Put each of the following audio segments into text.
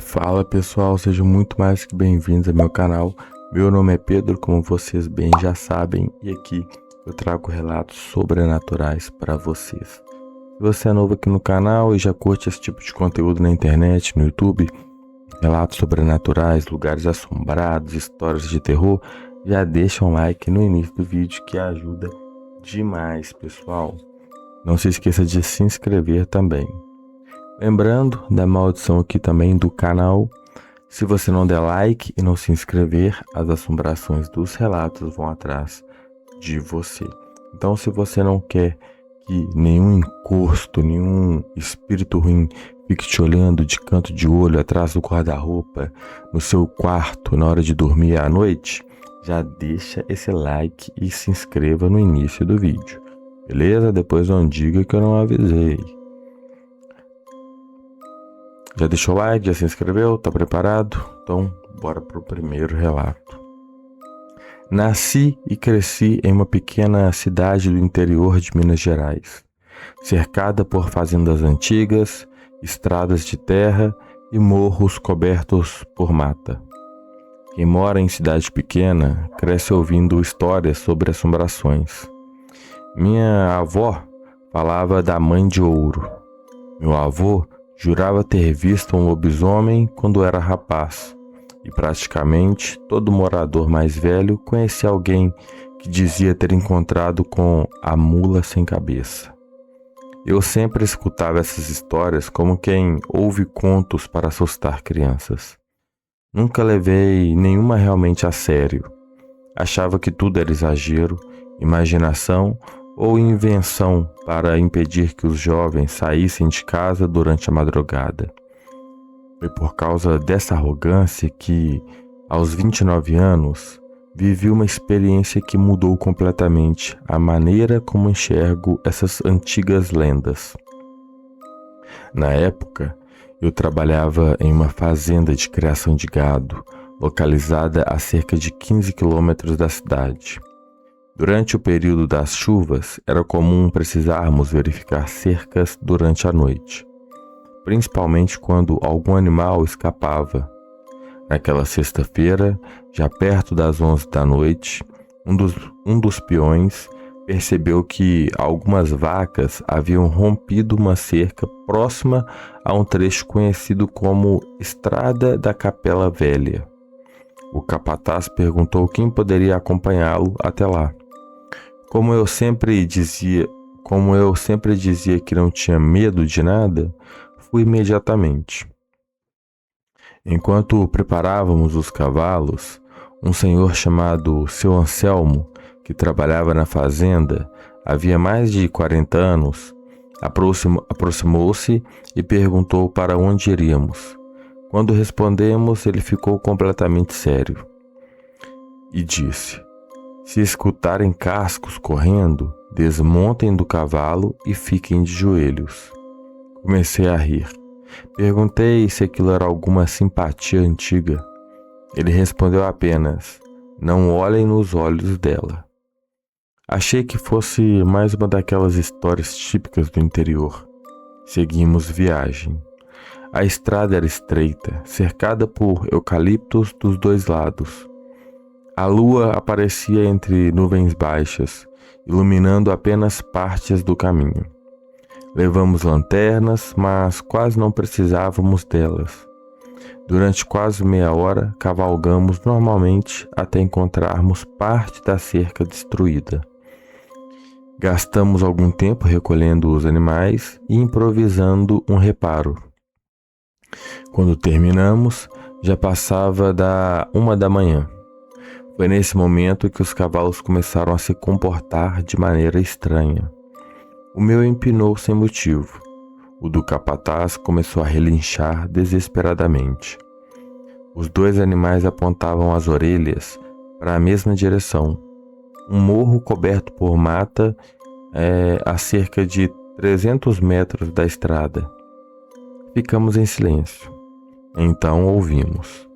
Fala pessoal, sejam muito mais que bem-vindos ao meu canal. Meu nome é Pedro, como vocês bem já sabem, e aqui eu trago relatos sobrenaturais para vocês. Se você é novo aqui no canal e já curte esse tipo de conteúdo na internet, no YouTube, relatos sobrenaturais, lugares assombrados, histórias de terror, já deixa um like no início do vídeo que ajuda demais, pessoal. Não se esqueça de se inscrever também. Lembrando da maldição aqui também do canal, se você não der like e não se inscrever, as assombrações dos relatos vão atrás de você. Então, se você não quer que nenhum encosto, nenhum espírito ruim fique te olhando de canto de olho atrás do guarda-roupa, no seu quarto, na hora de dormir à noite, já deixa esse like e se inscreva no início do vídeo. Beleza? Depois não diga que eu não avisei. Já deixou o like, já se inscreveu, tá preparado? Então, bora pro primeiro relato. Nasci e cresci em uma pequena cidade do interior de Minas Gerais, cercada por fazendas antigas, estradas de terra e morros cobertos por mata. Quem mora em cidade pequena cresce ouvindo histórias sobre assombrações. Minha avó falava da Mãe de Ouro. Meu avô jurava ter visto um lobisomem quando era rapaz, e praticamente todo morador mais velho conhecia alguém que dizia ter encontrado com a mula sem cabeça. Eu sempre escutava essas histórias como quem ouve contos para assustar crianças. Nunca levei nenhuma realmente a sério. Achava que tudo era exagero, imaginação ou invenção para impedir que os jovens saíssem de casa durante a madrugada. Foi por causa dessa arrogância que, aos 29 anos, vivi uma experiência que mudou completamente a maneira como enxergo essas antigas lendas. Na época, eu trabalhava em uma fazenda de criação de gado, localizada a cerca de 15 quilômetros da cidade. Durante o período das chuvas, era comum precisarmos verificar cercas durante a noite, principalmente quando algum animal escapava. Naquela sexta-feira, já perto das 11 da noite, um dos peões percebeu que algumas vacas haviam rompido uma cerca próxima a um trecho conhecido como Estrada da Capela Velha. O capataz perguntou quem poderia acompanhá-lo até lá. Como eu sempre dizia que não tinha medo de nada, fui imediatamente. Enquanto preparávamos os cavalos, um senhor chamado Seu Anselmo, que trabalhava na fazenda havia mais de 40 anos, aproximou-se e perguntou para onde iríamos. Quando respondemos, ele ficou completamente sério e disse: se escutarem cascos correndo, desmontem do cavalo e fiquem de joelhos. Comecei a rir. Perguntei se aquilo era alguma simpatia antiga. Ele respondeu apenas: não olhem nos olhos dela. Achei que fosse mais uma daquelas histórias típicas do interior. Seguimos viagem. A estrada era estreita, cercada por eucaliptos dos dois lados. A lua aparecia entre nuvens baixas, iluminando apenas partes do caminho. Levamos lanternas, mas quase não precisávamos delas. Durante quase meia hora, cavalgamos normalmente até encontrarmos parte da cerca destruída. Gastamos algum tempo recolhendo os animais e improvisando um reparo. Quando terminamos, já passava da 1 da manhã. Foi nesse momento que os cavalos começaram a se comportar de maneira estranha. O meu empinou sem motivo. O do capataz começou a relinchar desesperadamente. Os dois animais apontavam as orelhas para a mesma direção. Um morro coberto por mata a cerca de 300 metros da estrada. Ficamos em silêncio. Então ouvimos.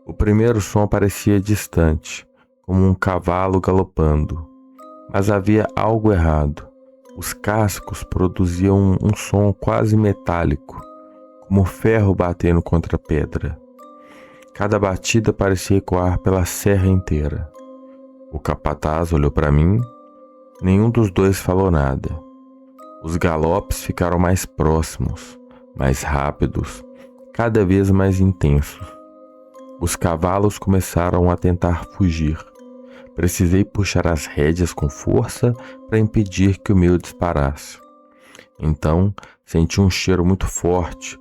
O primeiro som parecia distante, como um cavalo galopando. Mas havia algo errado. Os cascos produziam um som quase metálico, como ferro batendo contra pedra. Cada batida parecia ecoar pela serra inteira. O capataz olhou para mim. Nenhum dos dois falou nada. Os galopes ficaram mais próximos, mais rápidos, cada vez mais intensos. Os cavalos começaram a tentar fugir. Precisei puxar as rédeas com força para impedir que o meu disparasse. Então, senti um cheiro muito forte.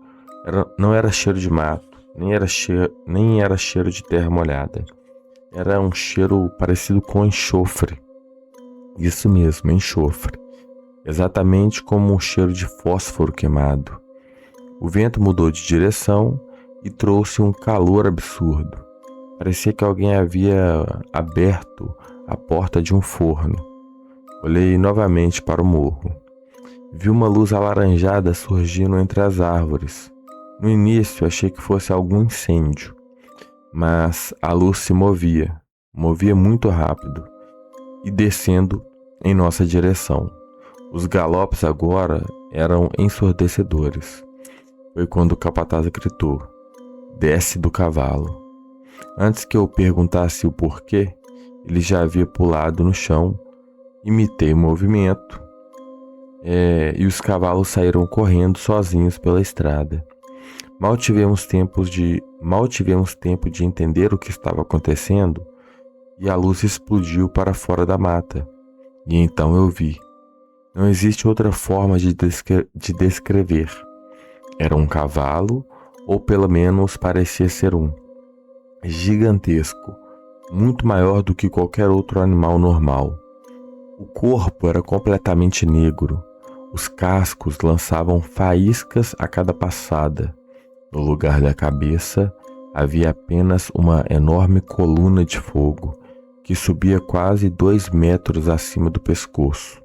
Não era cheiro de mato, nem era cheiro de terra molhada. Era um cheiro parecido com enxofre. Isso mesmo, enxofre. Exatamente como um cheiro de fósforo queimado. O vento mudou de direção e trouxe um calor absurdo. Parecia que alguém havia aberto a porta de um forno. Olhei novamente para o morro. Vi uma luz alaranjada surgindo entre as árvores. No início achei que fosse algum incêndio, mas a luz se movia muito rápido e descendo em nossa direção. Os galopes agora eram ensurdecedores. Foi quando o capataz gritou: "Desce do cavalo." Antes que eu perguntasse o porquê, ele já havia pulado no chão. Imitei o movimento e os cavalos saíram correndo sozinhos pela estrada. Mal tivemos tempo de entender o que estava acontecendo e a luz explodiu para fora da mata. E então eu vi. Não existe outra forma de descrever. Era um cavalo, ou pelo menos parecia ser um. Gigantesco, muito maior do que qualquer outro animal normal. O corpo era completamente negro. Os cascos lançavam faíscas a cada passada. No lugar da cabeça havia apenas uma enorme coluna de fogo que subia quase 2 metros acima do pescoço.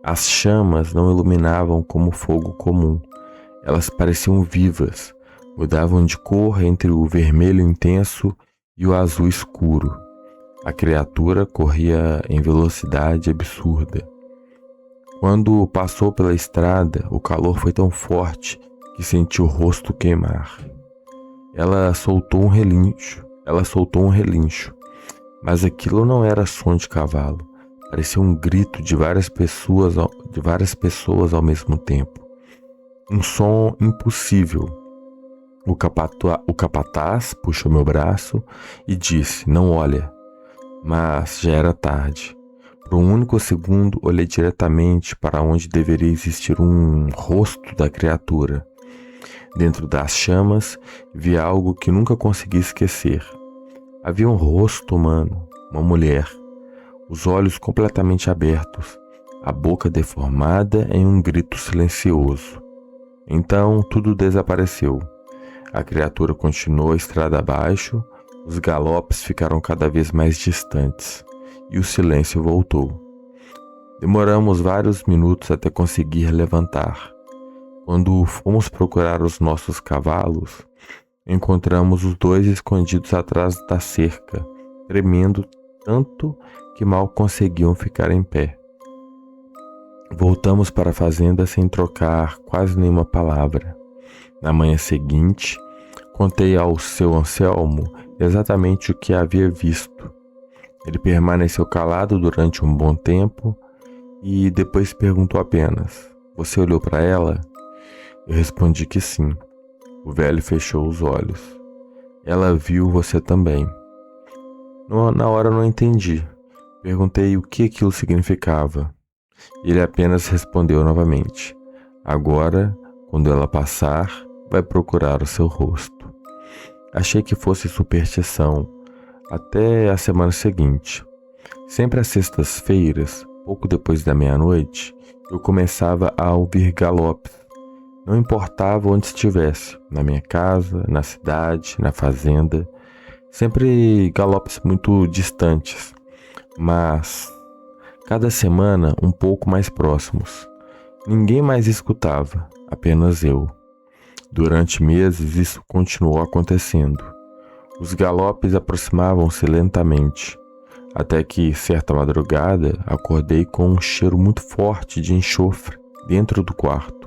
As chamas não iluminavam como fogo comum. Elas pareciam vivas, mudavam de cor entre o vermelho intenso e o azul escuro. A criatura corria em velocidade absurda. Quando passou pela estrada, o calor foi tão forte que senti o rosto queimar. Ela soltou um relincho, mas aquilo não era som de cavalo. Parecia um grito de várias pessoas ao mesmo tempo. Um som impossível. O capataz puxou meu braço e disse: "Não olha." Mas já era tarde. Por um único segundo, olhei diretamente para onde deveria existir um rosto da criatura. Dentro das chamas, vi algo que nunca consegui esquecer. Havia um rosto humano, uma mulher, os olhos completamente abertos, a boca deformada em um grito silencioso. Então tudo desapareceu. A criatura continuou a estrada abaixo, os galopes ficaram cada vez mais distantes e o silêncio voltou. Demoramos vários minutos até conseguir levantar. Quando fomos procurar os nossos cavalos, encontramos os dois escondidos atrás da cerca, tremendo tanto que mal conseguiam ficar em pé. Voltamos para a fazenda sem trocar quase nenhuma palavra. Na manhã seguinte, contei ao seu Anselmo exatamente o que havia visto. Ele permaneceu calado durante um bom tempo e depois perguntou apenas: "Você olhou para ela?" Eu respondi que sim. O velho fechou os olhos. "Ela viu você também." Na hora eu não entendi. Perguntei o que aquilo significava. Ele apenas respondeu novamente: "Agora, quando ela passar, vai procurar o seu rosto." Achei que fosse superstição, até a semana seguinte. Sempre às sextas-feiras, pouco depois da meia-noite, eu começava a ouvir galopes. Não importava onde estivesse, na minha casa, na cidade, na fazenda, sempre galopes muito distantes, mas cada semana um pouco mais próximos. Ninguém mais escutava, apenas eu. Durante meses isso continuou acontecendo. Os galopes aproximavam-se lentamente, até que, certa madrugada, acordei com um cheiro muito forte de enxofre dentro do quarto.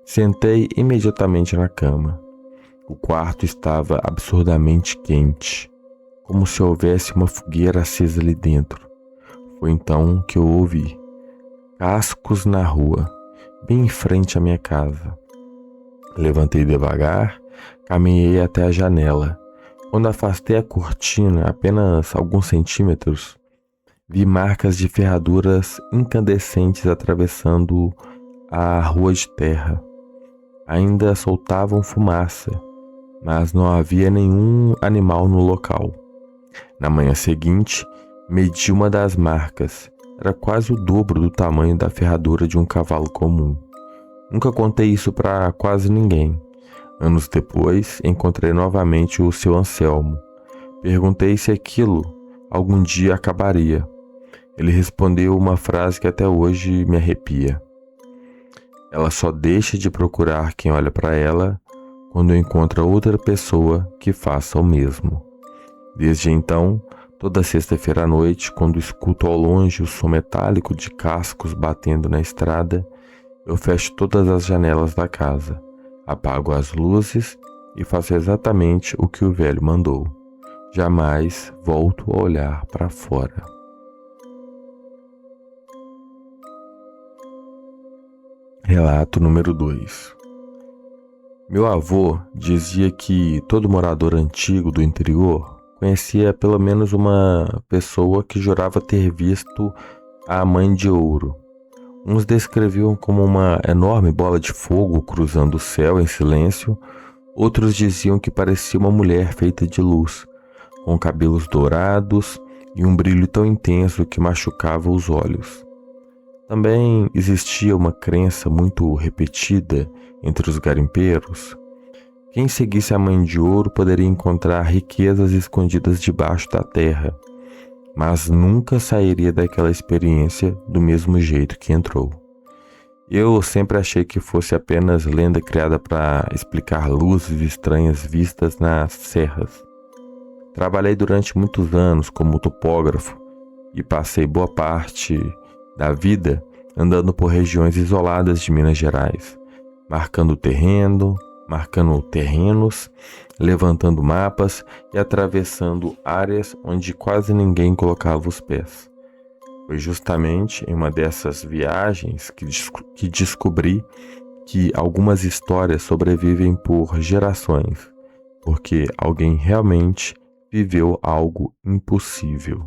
Sentei imediatamente na cama. O quarto estava absurdamente quente, como se houvesse uma fogueira acesa ali dentro. Foi então que eu ouvi cascos na rua, bem em frente à minha casa. Levantei devagar, caminhei até a janela. Quando afastei a cortina apenas alguns centímetros, vi marcas de ferraduras incandescentes atravessando a rua de terra. Ainda soltavam fumaça, mas não havia nenhum animal no local. Na manhã seguinte, medi uma das marcas. Era quase o dobro do tamanho da ferradura de um cavalo comum. Nunca contei isso para quase ninguém. Anos depois, encontrei novamente o seu Anselmo. Perguntei se aquilo algum dia acabaria. Ele respondeu uma frase que até hoje me arrepia. Ela só deixa de procurar quem olha para ela quando encontra outra pessoa que faça o mesmo. Desde então, toda sexta-feira à noite, quando escuto ao longe o som metálico de cascos batendo na estrada, eu fecho todas as janelas da casa, apago as luzes e faço exatamente o que o velho mandou. Jamais volto a olhar para fora. Relato número 2. Meu avô dizia que todo morador antigo do interior conhecia pelo menos uma pessoa que jurava ter visto a Mãe de Ouro. Uns descreviam como uma enorme bola de fogo cruzando o céu em silêncio, outros diziam que parecia uma mulher feita de luz, com cabelos dourados e um brilho tão intenso que machucava os olhos. Também existia uma crença muito repetida entre os garimpeiros. Quem seguisse a Mãe de Ouro poderia encontrar riquezas escondidas debaixo da terra, mas nunca sairia daquela experiência do mesmo jeito que entrou. Eu sempre achei que fosse apenas lenda criada para explicar luzes estranhas vistas nas serras. Trabalhei durante muitos anos como topógrafo e passei boa parte da vida andando por regiões isoladas de Minas Gerais, marcando terrenos, levantando mapas e atravessando áreas onde quase ninguém colocava os pés. Foi justamente em uma dessas viagens que descobri que algumas histórias sobrevivem por gerações, porque alguém realmente viveu algo impossível.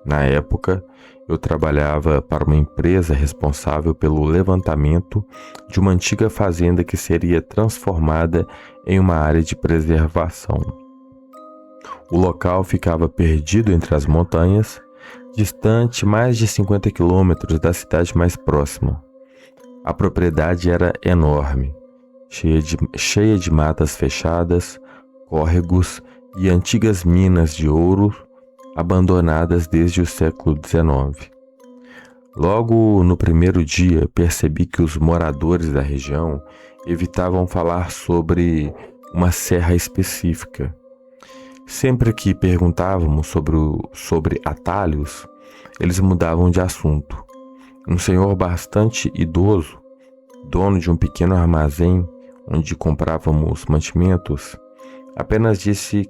Na época, eu trabalhava para uma empresa responsável pelo levantamento de uma antiga fazenda que seria transformada em uma área de preservação. O local ficava perdido entre as montanhas, distante mais de 50 quilômetros da cidade mais próxima. A propriedade era enorme, cheia de matas fechadas, córregos e antigas minas de ouro abandonadas desde o século XIX. Logo no primeiro dia, percebi que os moradores da região evitavam falar sobre uma serra específica. Sempre que perguntávamos sobre atalhos, eles mudavam de assunto. Um senhor bastante idoso, dono de um pequeno armazém onde comprávamos mantimentos, apenas disse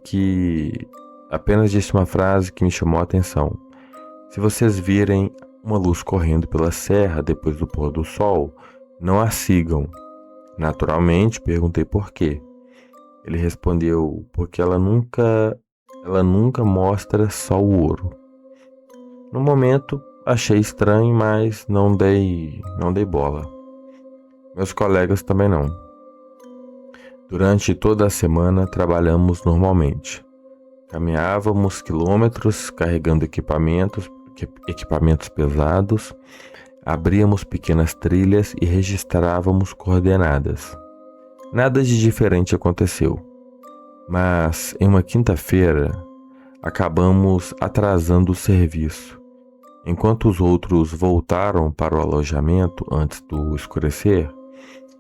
uma frase que me chamou a atenção. Se vocês virem uma luz correndo pela serra depois do pôr do sol, não a sigam. Naturalmente, perguntei por quê. Ele respondeu, porque ela nunca mostra só o ouro. No momento, achei estranho, mas não dei bola. Meus colegas também não. Durante toda a semana, trabalhamos normalmente. Caminhávamos quilômetros carregando equipamentos pesados, abríamos pequenas trilhas e registrávamos coordenadas. Nada de diferente aconteceu, mas em uma quinta-feira acabamos atrasando o serviço. Enquanto os outros voltaram para o alojamento antes do escurecer,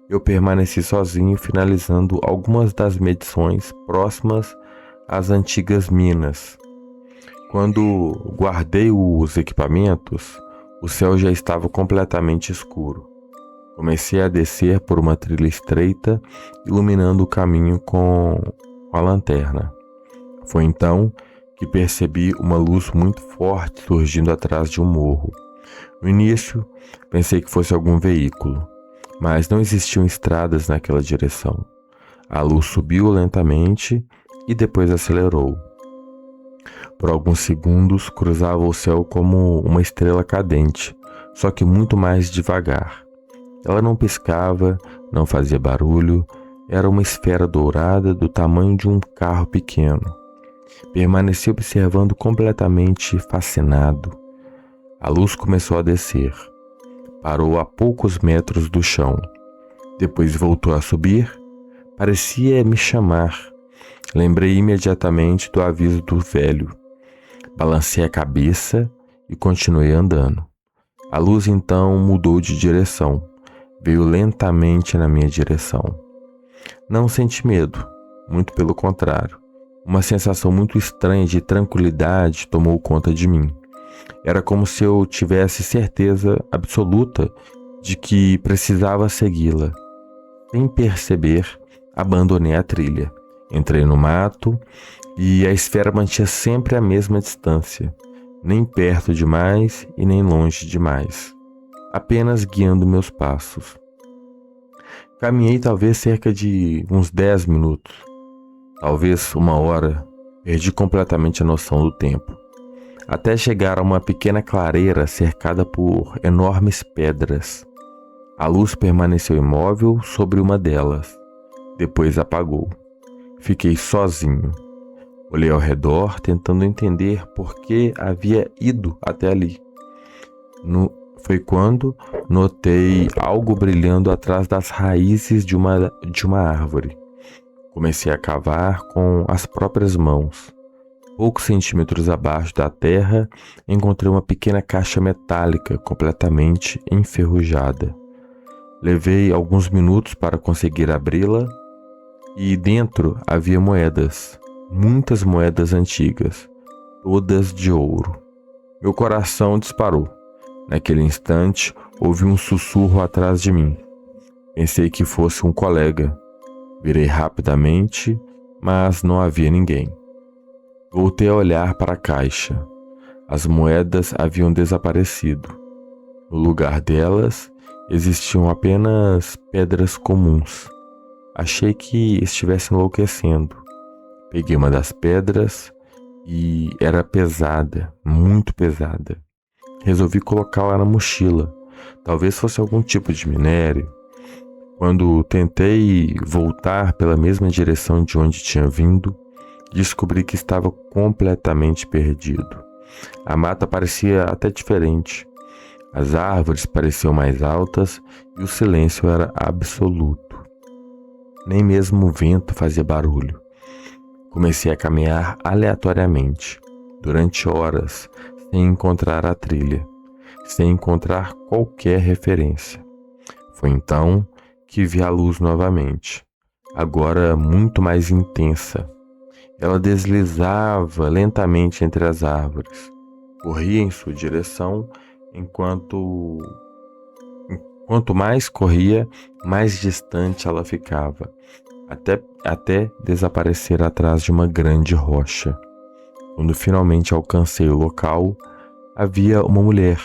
eu permaneci sozinho finalizando algumas das medições próximas às antigas minas. Quando guardei os equipamentos, o céu já estava completamente escuro. Comecei a descer por uma trilha estreita, iluminando o caminho com a lanterna. Foi então que percebi uma luz muito forte surgindo atrás de um morro. No início, pensei que fosse algum veículo, mas não existiam estradas naquela direção. A luz subiu lentamente e depois acelerou. Por alguns segundos, cruzava o céu como uma estrela cadente, só que muito mais devagar. Ela não piscava, não fazia barulho, era uma esfera dourada do tamanho de um carro pequeno. Permaneci observando completamente fascinado. A luz começou a descer. Parou a poucos metros do chão. Depois voltou a subir. Parecia me chamar. Lembrei imediatamente do aviso do velho. Balancei a cabeça e continuei andando. A luz então mudou de direção. Veio lentamente na minha direção. Não senti medo, muito pelo contrário. Uma sensação muito estranha de tranquilidade tomou conta de mim. Era como se eu tivesse certeza absoluta de que precisava segui-la. Sem perceber, abandonei a trilha. Entrei no mato e a esfera mantinha sempre a mesma distância, nem perto demais e nem longe demais, apenas guiando meus passos. Caminhei talvez cerca de uns 10 minutos, talvez uma hora, perdi completamente a noção do tempo, até chegar a uma pequena clareira cercada por enormes pedras. A luz permaneceu imóvel sobre uma delas, depois apagou. Fiquei sozinho. Olhei ao redor, tentando entender por que havia ido até ali. Foi quando notei algo brilhando atrás das raízes de uma árvore. Comecei a cavar com as próprias mãos. Poucos centímetros abaixo da terra, encontrei uma pequena caixa metálica completamente enferrujada. Levei alguns minutos para conseguir abri-la e dentro havia moedas, muitas moedas antigas, todas de ouro. Meu coração disparou. Naquele instante, houve um sussurro atrás de mim. Pensei que fosse um colega. Virei rapidamente, mas não havia ninguém. Voltei a olhar para a caixa. As moedas haviam desaparecido. No lugar delas, existiam apenas pedras comuns. Achei que estivesse enlouquecendo. Peguei uma das pedras e era pesada, muito pesada. Resolvi colocá-la na mochila. Talvez fosse algum tipo de minério. Quando tentei voltar pela mesma direção de onde tinha vindo, descobri que estava completamente perdido. A mata parecia até diferente. As árvores pareciam mais altas e o silêncio era absoluto. Nem mesmo o vento fazia barulho. Comecei a caminhar aleatoriamente, durante horas, sem encontrar a trilha, sem encontrar qualquer referência. Foi então que vi a luz novamente, agora muito mais intensa. Ela deslizava lentamente entre as árvores, corria em sua direção, Quanto mais corria, mais distante ela ficava, até desaparecer atrás de uma grande rocha. Quando finalmente alcancei o local, havia uma mulher.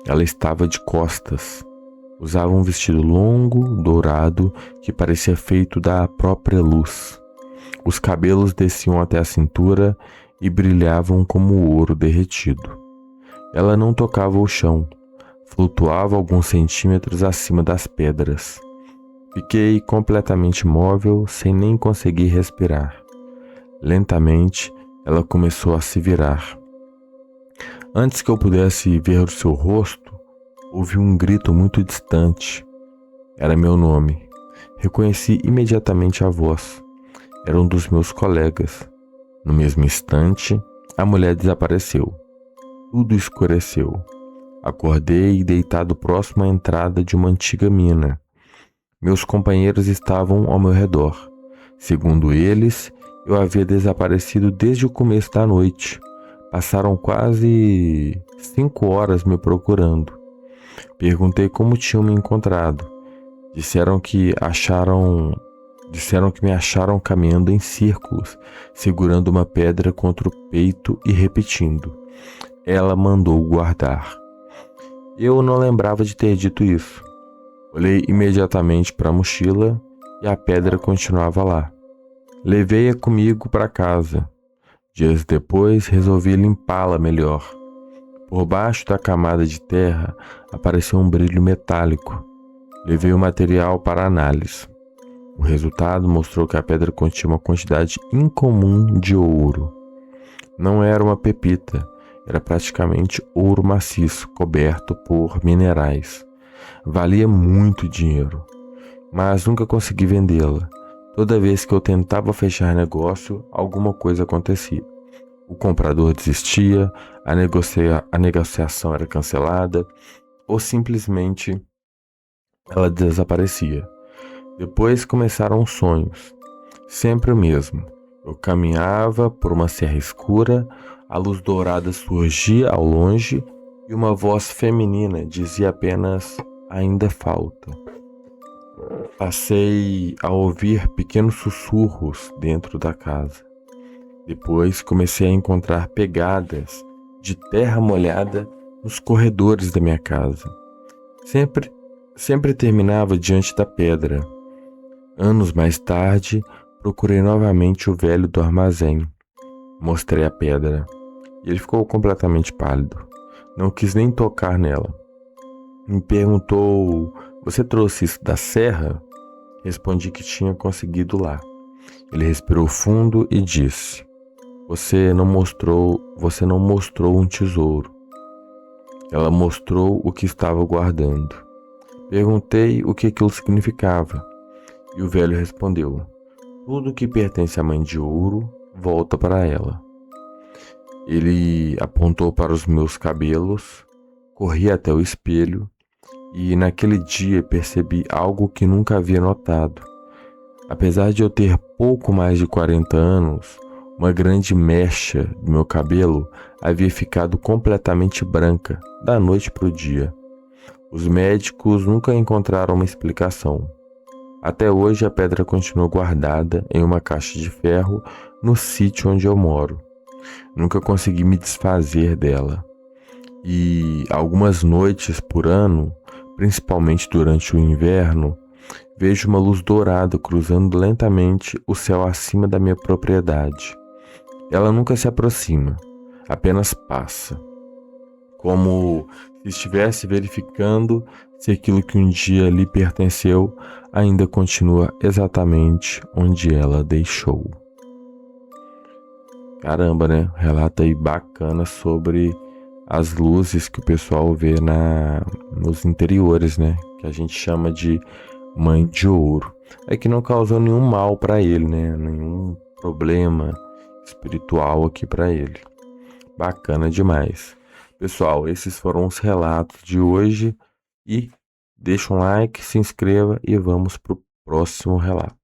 Ela estava de costas. Usava um vestido longo, dourado, que parecia feito da própria luz. Os cabelos desciam até a cintura e brilhavam como ouro derretido. Ela não tocava o chão. Flutuava alguns centímetros acima das pedras. Fiquei completamente imóvel, sem nem conseguir respirar. Lentamente, ela começou a se virar. Antes que eu pudesse ver o seu rosto, ouvi um grito muito distante. Era meu nome. Reconheci imediatamente a voz. Era um dos meus colegas. No mesmo instante, a mulher desapareceu. Tudo escureceu. Acordei deitado próximo à entrada de uma antiga mina. Meus companheiros estavam ao meu redor. Segundo eles, eu havia desaparecido desde o começo da noite. Passaram quase 5 horas me procurando. Perguntei como tinham me encontrado. Disseram que me acharam caminhando em círculos, segurando uma pedra contra o peito e repetindo: "Ela mandou guardar." Eu não lembrava de ter dito isso. Olhei imediatamente para a mochila e a pedra continuava lá. Levei-a comigo para casa. Dias depois, resolvi limpá-la melhor. Por baixo da camada de terra apareceu um brilho metálico. Levei o material para análise. O resultado mostrou que a pedra continha uma quantidade incomum de ouro. Não era uma pepita, era praticamente ouro maciço, coberto por minerais. Valia muito dinheiro, mas nunca consegui vendê-la. Toda vez que eu tentava fechar negócio, alguma coisa acontecia. O comprador desistia, a negociação era cancelada, ou simplesmente ela desaparecia. Depois começaram os sonhos, sempre o mesmo. Eu caminhava por uma serra escura, a luz dourada surgia ao longe e uma voz feminina dizia apenas: "Ainda falta." Passei a ouvir pequenos sussurros dentro da casa. Depois comecei a encontrar pegadas de terra molhada nos corredores da minha casa. Sempre terminava diante da pedra. Anos mais tarde, procurei novamente o velho do armazém. Mostrei a pedra e ele ficou completamente pálido. Não quis nem tocar nela. Me perguntou: "Você trouxe isso da serra?" Respondi que tinha conseguido lá. Ele respirou fundo e disse: Você não mostrou um tesouro. Ela mostrou o que estava guardando." Perguntei o que aquilo significava. E o velho respondeu: "Tudo que pertence à mãe de ouro volta para ela." Ele apontou para os meus cabelos, corri até o espelho e naquele dia percebi algo que nunca havia notado. Apesar de eu ter pouco mais de 40 anos, uma grande mecha do meu cabelo havia ficado completamente branca da noite para o dia. Os médicos nunca encontraram uma explicação. Até hoje a pedra continua guardada em uma caixa de ferro no sítio onde eu moro. Nunca consegui me desfazer dela. E algumas noites por ano, principalmente durante o inverno, vejo uma luz dourada cruzando lentamente o céu acima da minha propriedade. Ela nunca se aproxima, apenas passa, como se estivesse verificando se aquilo que um dia lhe pertenceu ainda continua exatamente onde ela deixou. Caramba, né? Relato aí bacana sobre as luzes que o pessoal vê nos interiores, né? Que a gente chama de mãe de ouro. É que não causou nenhum mal para ele, né? Nenhum problema espiritual aqui para ele. Bacana demais. Pessoal, esses foram os relatos de hoje e deixa um like, se inscreva e vamos pro próximo relato.